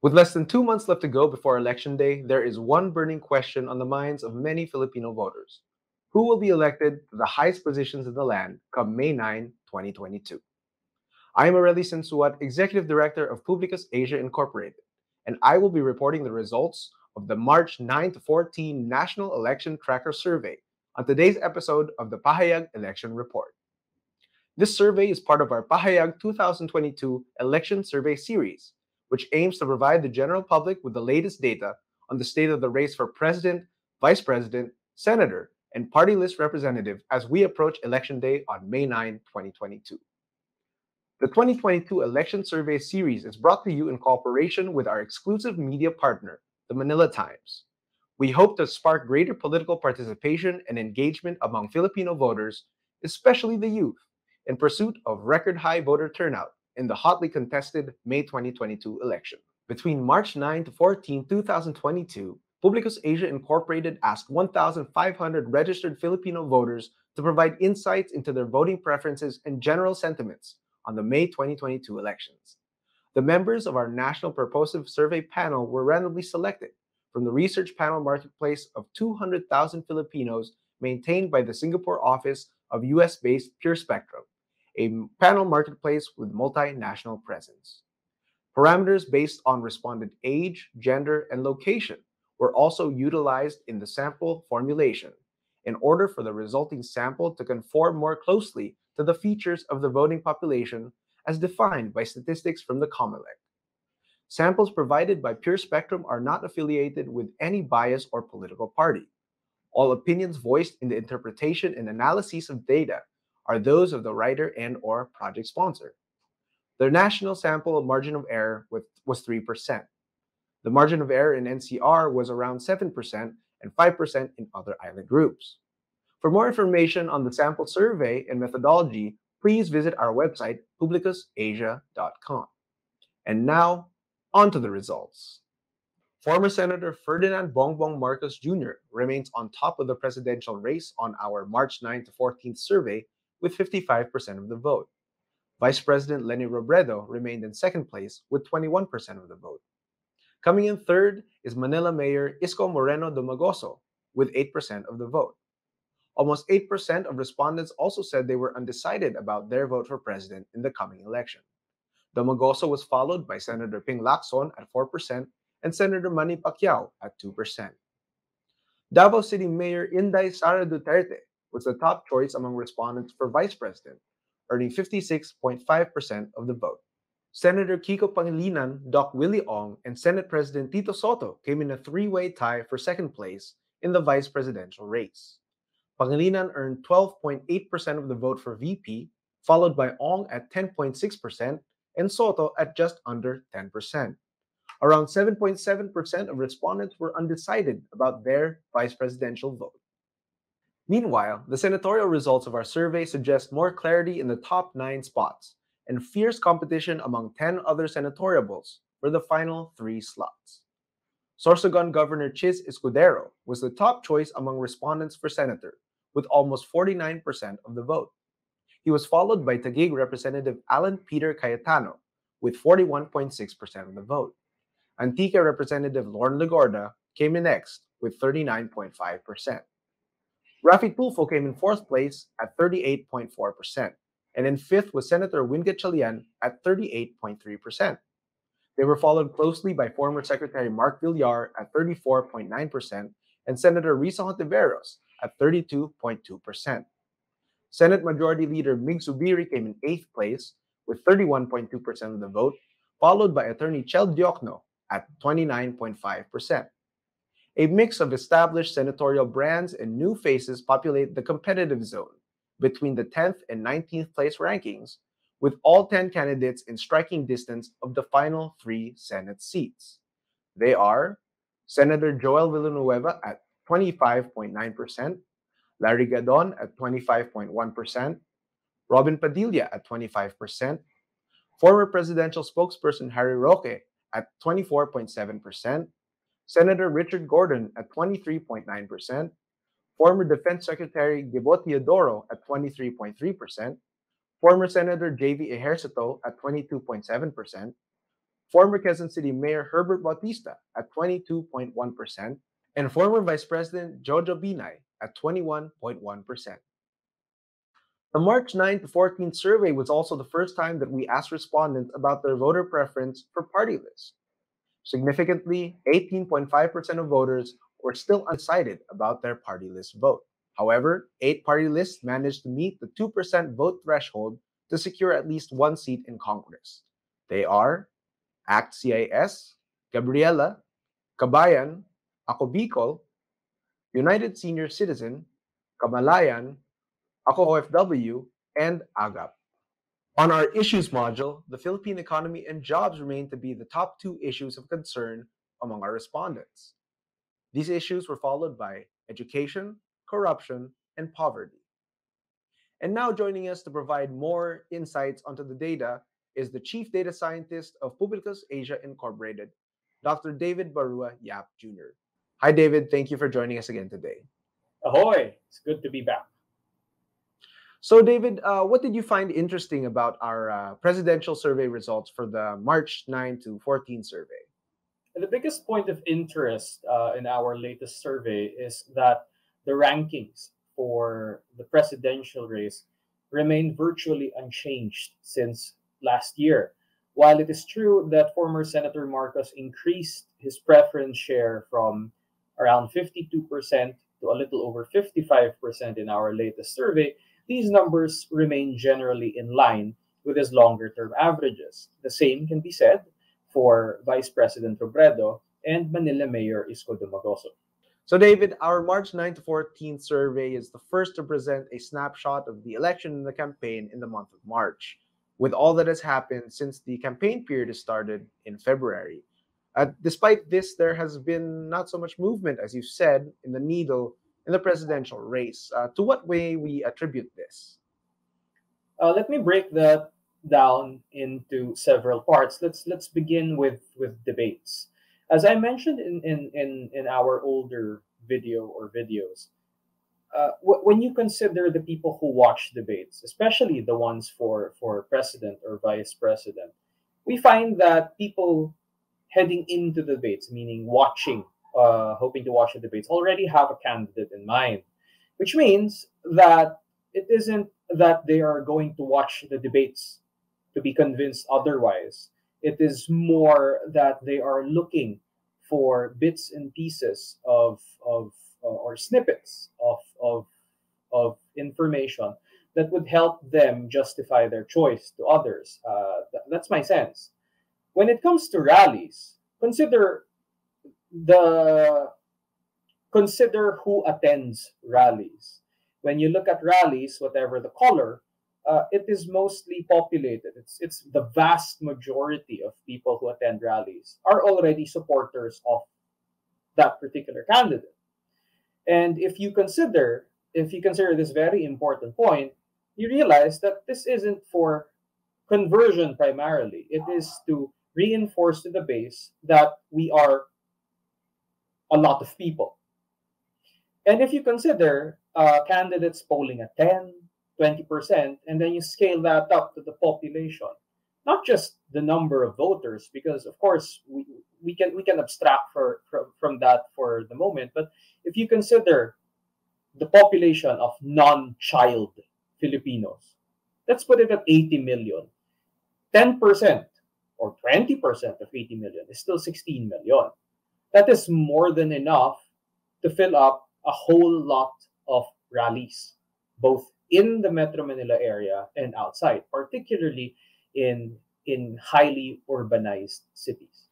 With less than 2 months left to go before Election Day, there is one burning question on the minds of many Filipino voters. Who will be elected to the highest positions in the land come May 9, 2022? I am Areli Sensuat, Executive Director of PUBLiCUS Asia Inc, and I will be reporting the results of the March 9 to 14 National Election Tracker Survey on today's episode of the PAHAYAG Election Report. This survey is part of our PAHAYAG 2022 Election Survey Series, which aims to provide the general public with the latest data on the state of the race for President, Vice President, Senator, and Party List Representative as we approach Election Day on May 9, 2022. The 2022 Election Survey Series is brought to you in cooperation with our exclusive media partner, the Manila Times. We hope to spark greater political participation and engagement among Filipino voters, especially the youth, in pursuit of record-high voter turnout in the hotly contested May 2022 election. Between March 9 to 14, 2022, PUBLiCUS Asia Inc. asked 1,500 registered Filipino voters to provide insights into their voting preferences and general sentiments on the May 2022 elections. The members of our National Purposive Survey panel were randomly selected from the research panel marketplace of 200,000 Filipinos maintained by the Singapore office of US-based PureSpectrum, a panel marketplace with multinational presence. Parameters based on respondent age, gender, and location were also utilized in the sample formulation in order for the resulting sample to conform more closely to the features of the voting population as defined by statistics from the COMELEC. Samples provided by PureSpectrum are not affiliated with any bias or political party. All opinions voiced in the interpretation and analysis of data are those of the writer and/or project sponsor. The national sample margin of error was 3%. The margin of error in NCR was around 7% and 5% in other island groups. For more information on the sample survey and methodology, please visit our website, publicusasia.com. And now, on to the results. Former Senator Ferdinand Bongbong Marcos Jr. remains on top of the presidential race on our March 9 to 14 survey with 55% of the vote. Vice President Leni Robredo remained in second place with 21% of the vote. Coming in third is Manila Mayor Isko Moreno Domagoso with 8% of the vote. Almost 8% of respondents also said they were undecided about their vote for president in the coming election. Domagoso was followed by Senator Ping Lacson at 4% and Senator Manny Pacquiao at 2%. Davao City Mayor Inday Sara Duterte was the top choice among respondents for vice president, earning 56.5% of the vote. Senator Kiko Pangilinan, Doc Willie Ong, and Senate President Tito Soto came in a three-way tie for second place in the vice presidential race. Pangilinan earned 12.8% of the vote for VP, followed by Ong at 10.6% and Soto at just under 10%. Around 7.7% of respondents were undecided about their vice presidential vote. Meanwhile, the senatorial results of our survey suggest more clarity in the top 9 spots and fierce competition among 10 other senatoriables for the final 3 slots. Sorsogon Governor Chis Escudero was the top choice among respondents for senator, with almost 49% of the vote. He was followed by Taguig Representative Alan Peter Cayetano with 41.6% of the vote. Antique Representative Lorne Legorda came in next with 39.5%. Rafi Tulfo came in fourth place at 38.4%, and in fifth was Senator Win Gatchalian at 38.3%. They were followed closely by former Secretary Mark Villar at 34.9% and Senator Risa Hontiveros at 32.2%. Senate Majority Leader Mig Zubiri came in 8th place with 31.2% of the vote, followed by Attorney Chel Diokno at 29.5%. A mix of established senatorial brands and new faces populate the competitive zone between the 10th and 19th place rankings, with all 10 candidates in striking distance of the final 3 Senate seats. They are Senator Joel Villanueva at 25.9%, Larry Gadon at 25.1%, Robin Padilla at 25%, former presidential spokesperson Harry Roque at 24.7%, Senator Richard Gordon at 23.9%, former Defense Secretary Gibot Teodoro at 23.3%, former Senator J.V. Ejercito at 22.7%, former Quezon City Mayor Herbert Bautista at 22.1%, and former Vice President Jojo Binay at 21.1%. The March 9 to 14 survey was also the first time that we asked respondents about their voter preference for party lists. Significantly, 18.5% of voters were still undecided about their party list vote. However, 8 party lists managed to meet the 2% vote threshold to secure at least one seat in Congress. They are ACT CIS, Gabriela, Kabayan, Ako Bicol, United Senior Citizen, Kamalayan, Ako OFW, and AGAP. On our issues module, the Philippine economy and jobs remain to be the top 2 issues of concern among our respondents. These issues were followed by education, corruption, and poverty. And now joining us to provide more insights onto the data is the Chief Data Scientist of PUBLiCUS Asia Inc, Dr. David Barua Yap Jr. Hi, David. Thank you for joining us again today. Ahoy! It's good to be back. So, David, what did you find interesting about our presidential survey results for the March 9 to 14 survey? The biggest point of interest in our latest survey is that the rankings for the presidential race remain virtually unchanged since last year. While it is true that former Senator Marcos increased his preference share from around 52% to a little over 55% in our latest survey, these numbers remain generally in line with his longer-term averages. The same can be said for Vice President Robredo and Manila Mayor Isko Dumagoso. So, David, our March 9 to 14 survey is the first to present a snapshot of the election and the campaign in the month of March, with all that has happened since the campaign period started in February. Despite this, there has been not so much movement, as you said, in the needle in the presidential race. To what way we attribute this? Let me break that down into several parts. Let's begin with debates. As I mentioned in our older video or videos, when you consider the people who watch debates, especially the ones for president or vice president, we find that people heading into the debates, meaning watching, hoping to watch the debates, already have a candidate in mind, which means that it isn't that they are going to watch the debates to be convinced otherwise. It is more that they are looking for bits and pieces of or snippets of information that would help them justify their choice to others. That's my sense. When it comes to rallies, the consider who attends rallies. When you look at rallies, whatever the color, it is mostly populated. It's the vast majority of people who attend rallies are already supporters of that particular candidate. And if you consider this very important point, you realize that this isn't for conversion primarily. It is to reinforce to the base that we are a lot of people. And if you consider candidates polling at 10, 20%, and then you scale that up to the population, not just the number of voters, because of course we can abstract from that for the moment, but if you consider the population of non-child Filipinos, let's put it at 80 million. 10% or 20% of 80 million is still 16 million. That is more than enough to fill up a whole lot of rallies, both in the Metro Manila area and outside, particularly in highly urbanized cities.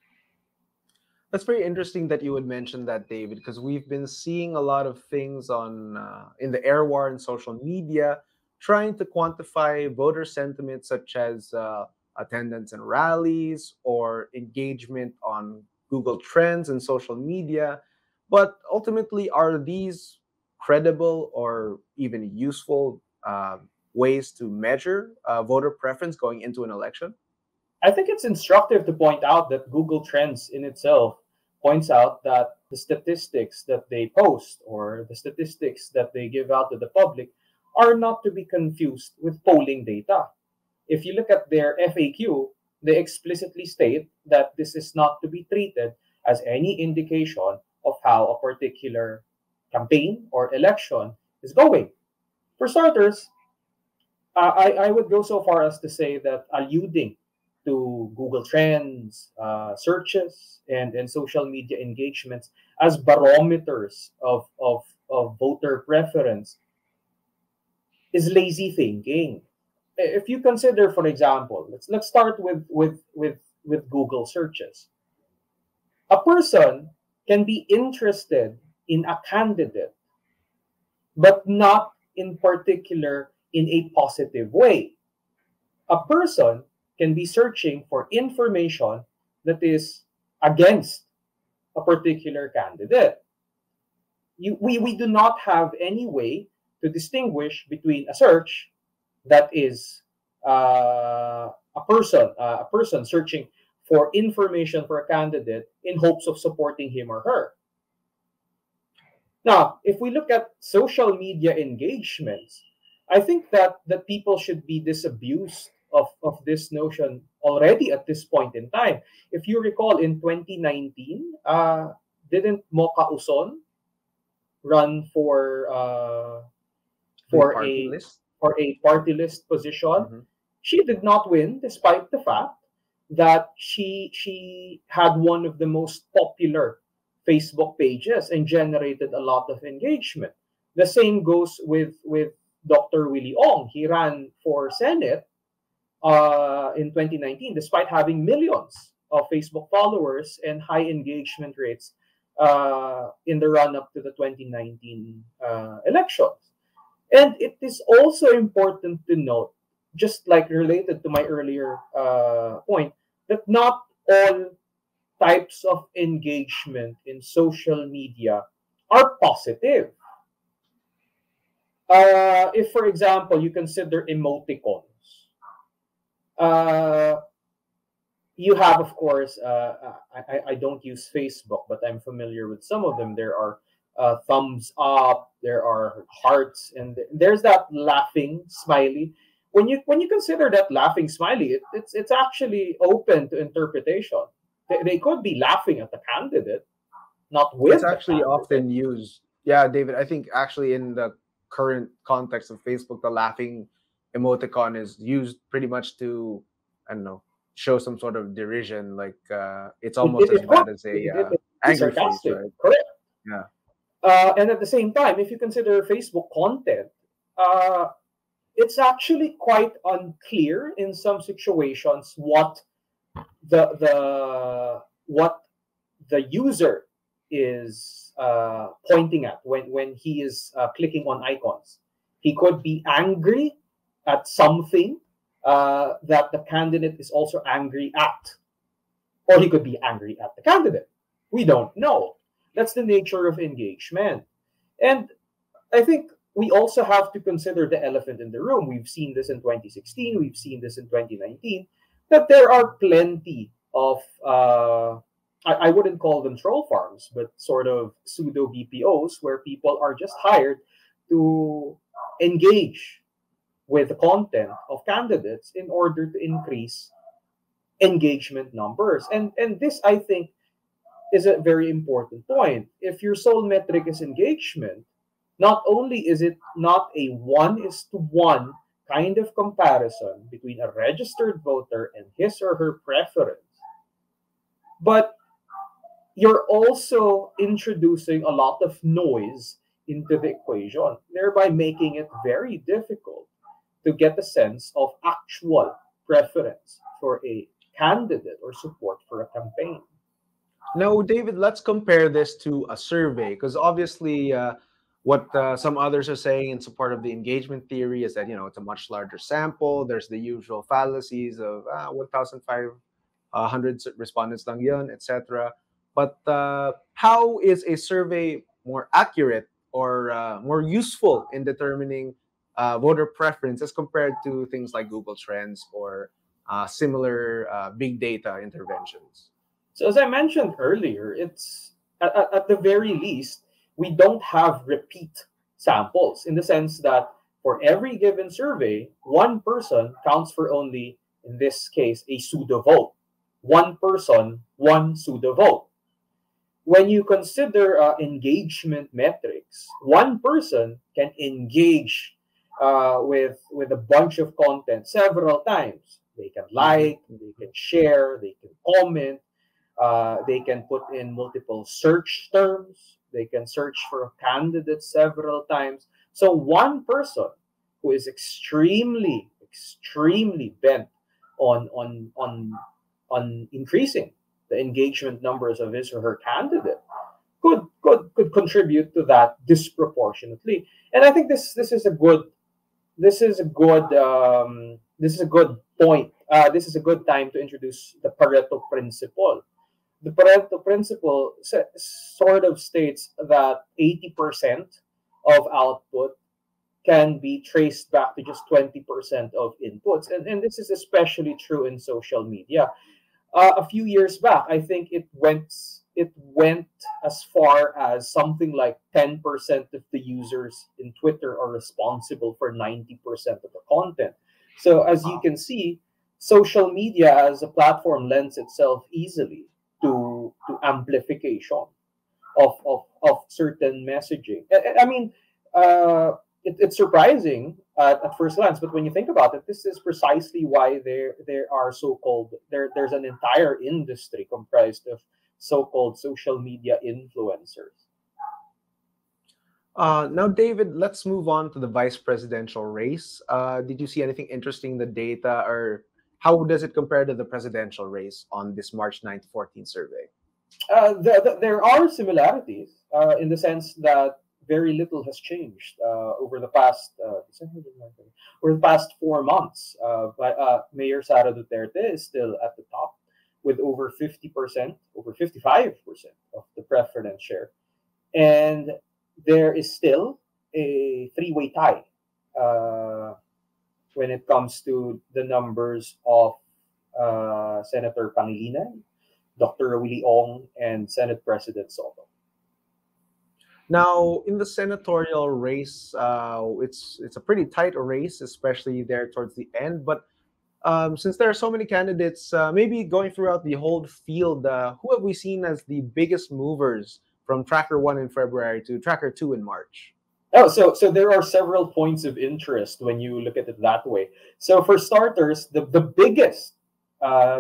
That's very interesting that you would mention that, David, because we've been seeing a lot of things on in the air war and social media trying to quantify voter sentiment, such as attendance in rallies or engagement on Google Trends and social media. But ultimately, are these credible or even useful ways to measure voter preference going into an election? I think it's instructive to point out that Google Trends in itself points out that the statistics that they post or the statistics that they give out to the public are not to be confused with polling data. If you look at their FAQ, they explicitly state that this is not to be treated as any indication of how a particular campaign or election is going. For starters, I would go so far as to say that alluding to Google Trends, searches, and social media engagements as barometers of voter preference is lazy thinking. If you consider, for example, let's start with Google searches. A person can be interested in a candidate, but not in particular in a positive way. A person can be searching for information that is against a particular candidate. We do not have any way to distinguish between a search that is a person searching for information for a candidate in hopes of supporting him or her. Now, if we look at social media engagements, I think that people should be disabused of this notion already at this point in time. If you recall, in 2019, didn't Mocha Uson run The for party a list. party list position? Mhm. She did not win, despite the fact that she had one of the most popular Facebook pages and generated a lot of engagement. The same goes with Dr. Willie Ong. He ran for Senate in 2019, despite having millions of Facebook followers and high engagement rates in the run up to the 2019 elections. And it is also important to note, just like related to my earlier point, that not all types of engagement in social media are positive. If, for example, you consider emoticons, uh, you have, of course, I don't use Facebook, but I'm familiar with some of them. There are thumbs up, there are hearts, and there's that laughing smiley. When you consider that laughing smiley, it's actually open to interpretation. They could be laughing at the candidate, not It's with the actually candidate. often used. Yeah, David, I think actually in the current context of Facebook, the laughing emoticon is used pretty much to, I don't know, show some sort of derision. Like it's almost as It could bad as a it be angry face, sarcastic, right? correct? Yeah. And at the same time, if you consider Facebook content, uh, it's actually quite unclear in some situations what the user is pointing at when he is clicking on icons. He could be angry at something that the candidate is also angry at, or he could be angry at the candidate. We don't know. That's the nature of engagement. And I think we also have to consider the elephant in the room. We've seen this in 2016, we've seen this in 2019, that there are plenty of, I wouldn't call them troll farms, but sort of pseudo BPOs where people are just hired to engage with the content of candidates in order to increase engagement numbers. And this, I think, is a very important point. If your sole metric is engagement, not only is it not a 1:1 kind of comparison between a registered voter and his or her preference, but you're also introducing a lot of noise into the equation, thereby making it very difficult to get a sense of actual preference for a candidate or support for a campaign. Now, David, let's compare this to a survey because obviously, what some others are saying in support of the engagement theory is that it's a much larger sample. There's the usual fallacies of 1,500 respondents lang yun, etc. But how is a survey more accurate or more useful in determining voter preference as compared to things like Google Trends or similar big data interventions? So as I mentioned earlier, it's at the very least, we don't have repeat samples in the sense that for every given survey, one person counts for only in this case, a pseudo vote. One person, one pseudo vote. When you consider engagement metrics, one person can engage with a bunch of content several times. They can like, they can share, they can comment, they can put in multiple search terms, they can search for a candidate several times. So one person who is extremely bent on increasing the engagement numbers of his or her candidate could contribute to that disproportionately. And I think this is a good point. This is a good time to introduce the Pareto Principle. The Pareto Principle sort of states that 80% of output can be traced back to just 20% of inputs. And this is especially true in social media. A few years back, I think it went as far as something like 10% of the users in Twitter are responsible for 90% of the content. So as you can see, social media as a platform lends itself easily to amplification of certain messaging. I mean, it's surprising at first glance, but when you think about it, this is precisely why there are so-called there's an entire industry comprised of so-called social media influencers. Now, David, let's move on to the vice presidential race. Did you see anything interesting in the data, or how does it compare to the presidential race on this March 9th, 14th survey? There are similarities in the sense that very little has changed over the past 4 months. But Mayor Sara Duterte is still at the top with over 50%, over 55% of the preference share, and there is still a three-way tie when it comes to the numbers of Senator Pangilinan, Dr. Willie Ong, and Senate President Soto. Now, in the senatorial race, it's a pretty tight race, especially there towards the end. But since there are so many candidates, maybe going throughout the whole field, who have we seen as the biggest movers from Tracker 1 in February to Tracker 2 in March? Oh, so there are several points of interest when you look at it that way. So for starters, the biggest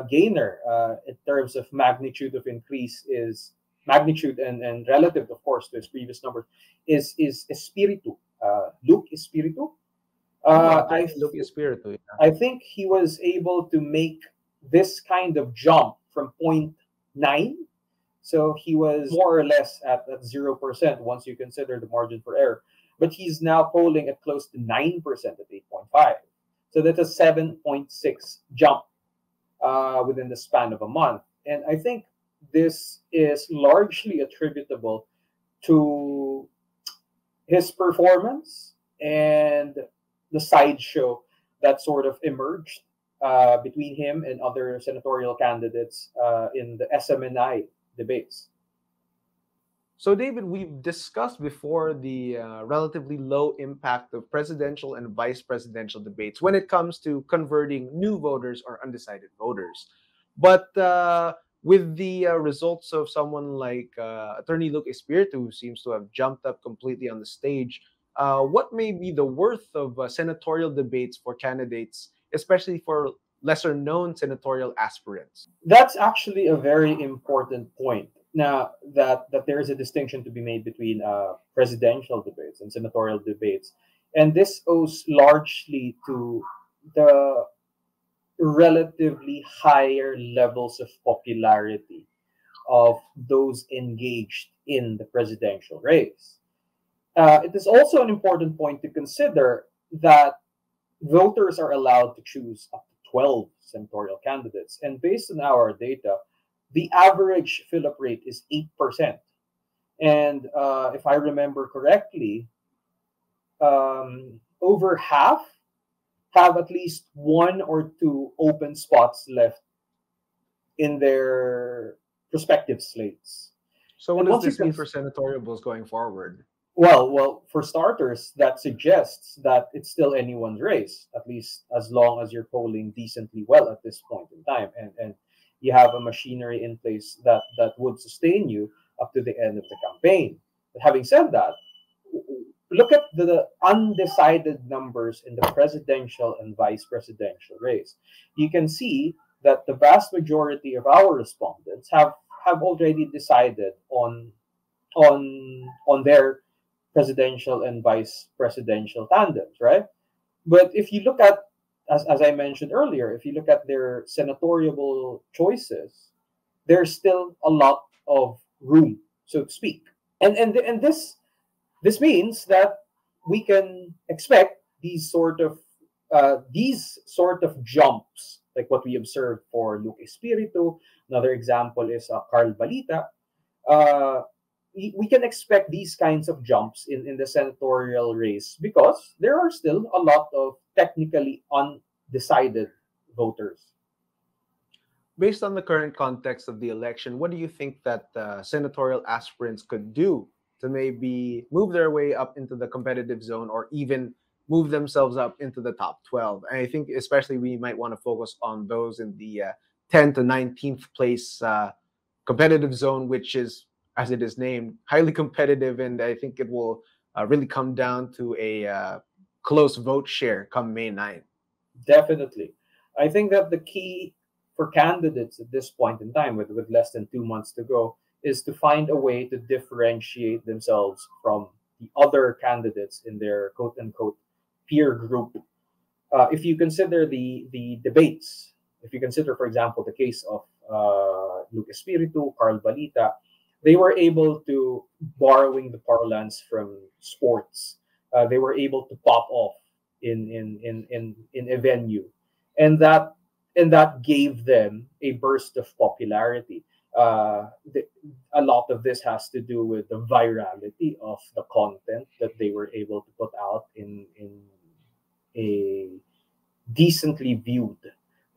gainer in terms of magnitude of increase is magnitude and relative, of course, to his previous numbers is Espiritu, Luke Espiritu. Luke Espiritu. Yeah. I think he was able to make this kind of jump from 0.9. So he was more or less at 0% once you consider the margin for error. But he's now polling at close to 9% at 8.5. So that's a 7.6 jump within the span of a month. And I think this is largely attributable to his performance and the sideshow that sort of emerged between him and other senatorial candidates in the SMNI debates. So, David, we've discussed before the relatively low impact of presidential and vice presidential debates when it comes to converting new voters or undecided voters. But with the results of someone like Attorney Luke Espiritu, who seems to have jumped up completely on the stage, what may be the worth of senatorial debates for candidates, especially for lesser-known senatorial aspirants? That's actually a very important point. Now, that there is a distinction to be made between presidential debates and senatorial debates. And this owes largely to the relatively higher levels of popularity of those engaged in the presidential race. It is also an important point to consider that voters are allowed to choose up to 12 senatorial candidates. And based on our data, the average fill-up rate is 8%. And if I remember correctly, over half have at least one or two open spots left in their prospective slates. So what does this mean for senatorial bills going forward? Well, for starters, that suggests that it's still anyone's race, at least as long as you're polling decently well at this point in time, and you have a machinery in place that would sustain you up to the end of the campaign. But having said that, look at the undecided numbers in the presidential and vice presidential race. You can see that the vast majority of our respondents have already decided on their presidential and vice presidential tandems, right? But if you look at, as I mentioned earlier, if you look at their senatorial choices, there's still a lot of room, so to speak. And this means that we can expect these sort of jumps, like what we observed for Luke Espiritu. Another example is Carl Balita. Uh, we can expect these kinds of jumps in the senatorial race because there are still a lot of technically undecided voters. Based on the current context of the election, what do you think that senatorial aspirants could do to maybe move their way up into the competitive zone or even move themselves up into the top 12? And I think especially we might want to focus on those in the 10 to 19th place competitive zone, which is, as it is named, highly competitive. And I think it will really come down to a close vote share come May 9th. Definitely. I think that the key for candidates at this point in time, with less than 2 months to go, is to find a way to differentiate themselves from the other candidates in their quote unquote peer group. If you consider the debates, if you consider, for example, the case of Luke Espiritu, Carl Balita, they were able to, borrowing the parlance from sports, they were able to pop off in a venue, and that gave them a burst of popularity. A lot of this has to do with the virality of the content that they were able to put out in a decently viewed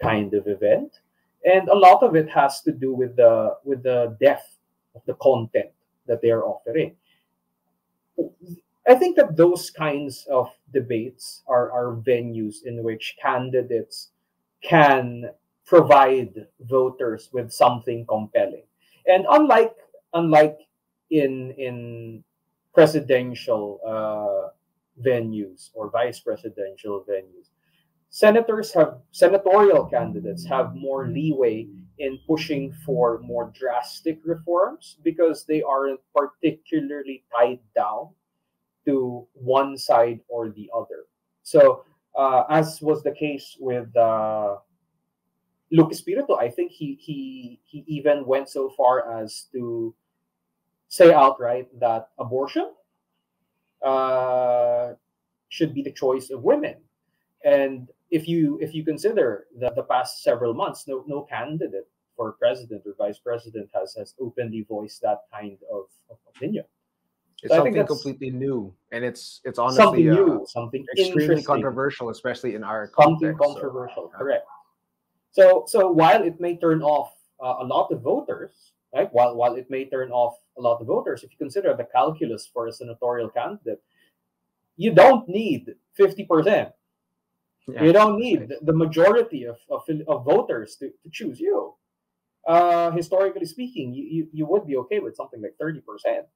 kind of event, and a lot of it has to do with the depth of the content that they are offering. I think that those kinds of debates are venues in which candidates can provide voters with something compelling. And unlike in presidential venues or vice presidential venues, senatorial candidates have more leeway in pushing for more drastic reforms because they aren't particularly tied down to one side or the other. So, as was the case with Luke Espiritu, I think he even went so far as to say outright that abortion uh, should be the choice of women. And if you consider the past several months, no candidate for president or vice president has openly voiced that kind of opinion. It's So I think something that's completely new, and it's honestly something new, something extremely interesting, controversial, especially in our something context. So, controversial. Correct. So while it may turn off a lot of voters, right? While it may turn off a lot of voters, if you consider the calculus for a senatorial candidate, you don't need 50%. yeah, You don't right. need the majority of voters to choose you. Historically speaking, you would be okay with something like 30%.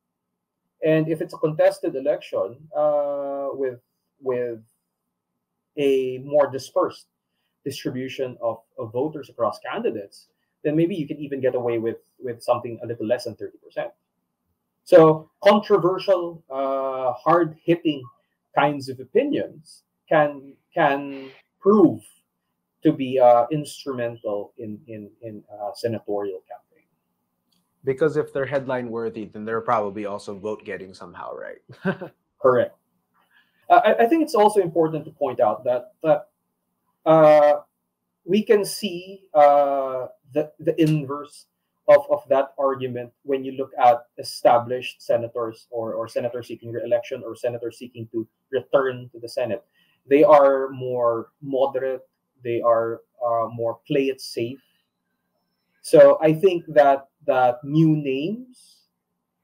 And if it's a contested election with a more dispersed distribution of voters across candidates, then maybe you can even get away with something a little less than 30%. So controversial, hard hitting kinds of opinions can prove to be instrumental in senatorial campaign. Because if they're headline worthy, then they're probably also vote getting somehow, right? Correct. I think it's also important to point out that uh, we can see the inverse of that argument when you look at established senators or senators seeking re-election or senators seeking to return to the Senate. They are more moderate. They are more play it safe. So I think that new names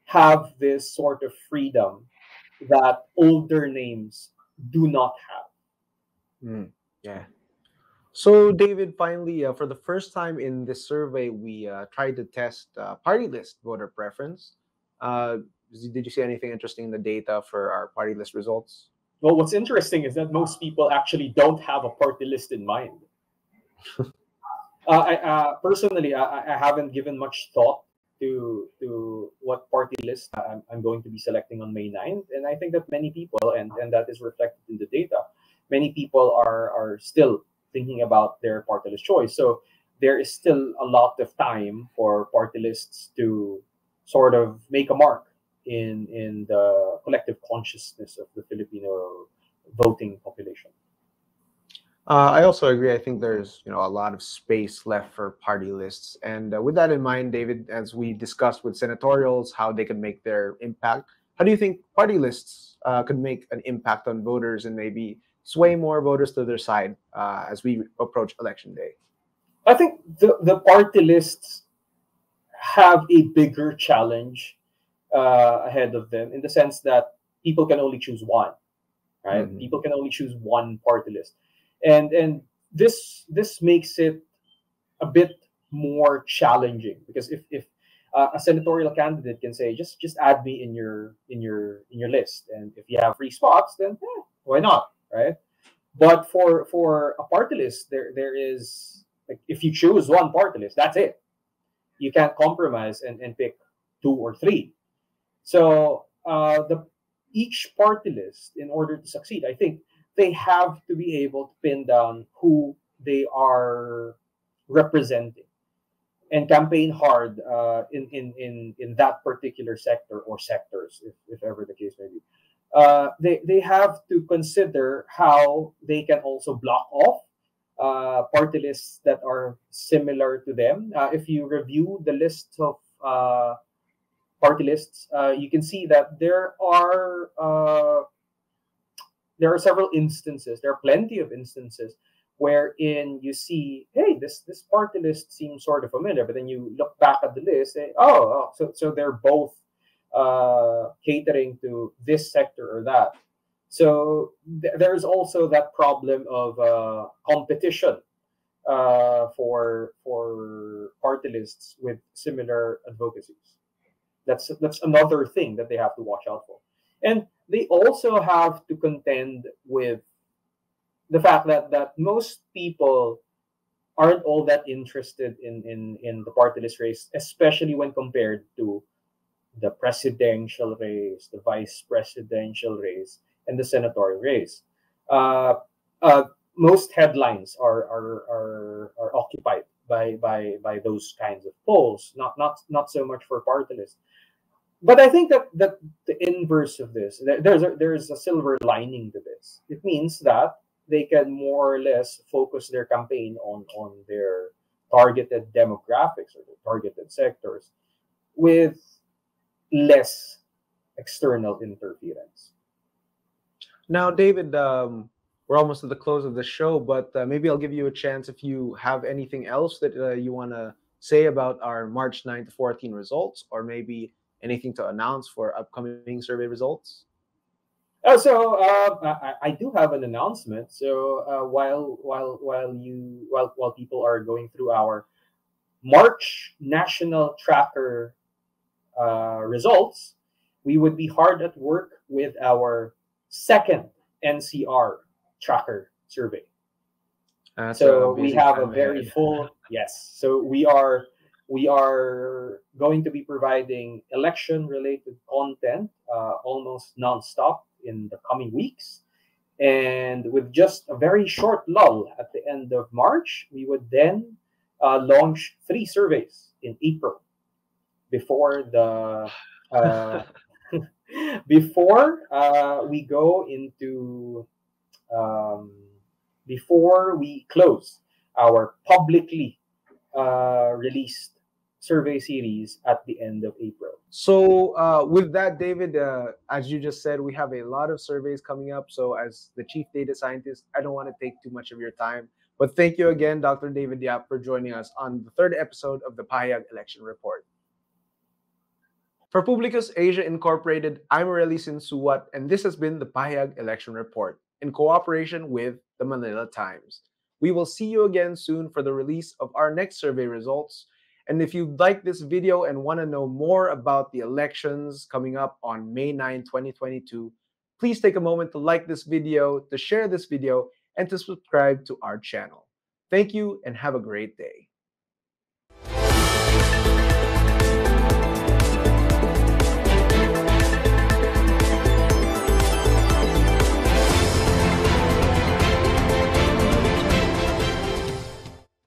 have this sort of freedom that older names do not have. Yeah. So, David, finally, for the first time in this survey, we tried to test party list voter preference. Uh, did you see anything interesting in the data for our party list results? Well, what's interesting is that most people actually don't have a party list in mind. Personally, I haven't given much thought to what party list I'm going to be selecting on May 9th. And I think that many people, and that is reflected in the data, many people are still thinking about their party list choice. So there is still a lot of time for party lists to sort of make a mark in the collective consciousness of the Filipino voting population. I also agree. I think there's a lot of space left for party lists, and with that in mind, David, as we discussed with senatorials, how they can make their impact. How do you think party lists could make an impact on voters and maybe sway more voters to their side as we approach election day? I think the party lists have a bigger challenge ahead of them in the sense that people can only choose one, right? Mhm. People can only choose one party list, and this makes it a bit more challenging because if a senatorial candidate can say just add me in your list, and if you have free spots, then why not, right? But for a party list, there is like if you choose one party list, that's it. You can't compromise and pick two or three. So the each party list, in order to succeed, I think they have to be able to pin down who they are representing and campaign hard in that particular sector or sectors, if ever the case may be. They have to consider how they can also block off party lists that are similar to them. If you review the list of party lists, you can see that there are several instances. There are plenty of instances wherein you see, hey, this party list seems sort of familiar, but then you look back at the list, and so they're both catering to this sector or that. So there's also that problem of competition for party lists with similar advocacies. That's another thing that they have to watch out for, and they also have to contend with the fact that most people aren't all that interested in the party list race, especially when compared to the presidential race, the vice presidential race, and the senatorial race. Uh, uh, Most headlines are occupied by those kinds of polls, not so much for party lists. But I think that the inverse of this, there's a silver lining to this. It means that they can more or less focus their campaign on their targeted demographics or the targeted sectors with less external interference. Now, David, we're almost at the close of the show, but maybe I'll give you a chance if you have anything else that you want to say about our March 9 to 14 results, or maybe anything to announce for upcoming survey results. I do have an announcement. So while people are going through our March national tracker results, we would be hard at work with our second NCR tracker survey. That's a So we busy have a time very ahead. full, yes. So we are going to be providing election related content almost nonstop in the coming weeks. And with just a very short lull at the end of March, we would then launch three surveys in April before the uh, before we go into um, before we close our publicly released survey series at the end of April. So, with that, David, as you just said, we have a lot of surveys coming up. So, as the chief data scientist, I don't want to take too much of your time. But thank you again, Dr. David Yap, for joining us on the third episode of the PAHAYAG Election Report. For PUBLiCUS Asia Incorporated, I'm Aureli Sinsuwat, and this has been the Pahayag Election Report in cooperation with the Manila Times. We will see you again soon for the release of our next survey results. And if you like this video and want to know more about the elections coming up on May 9, 2022, please take a moment to like this video, to share this video, and to subscribe to our channel. Thank you and have a great day.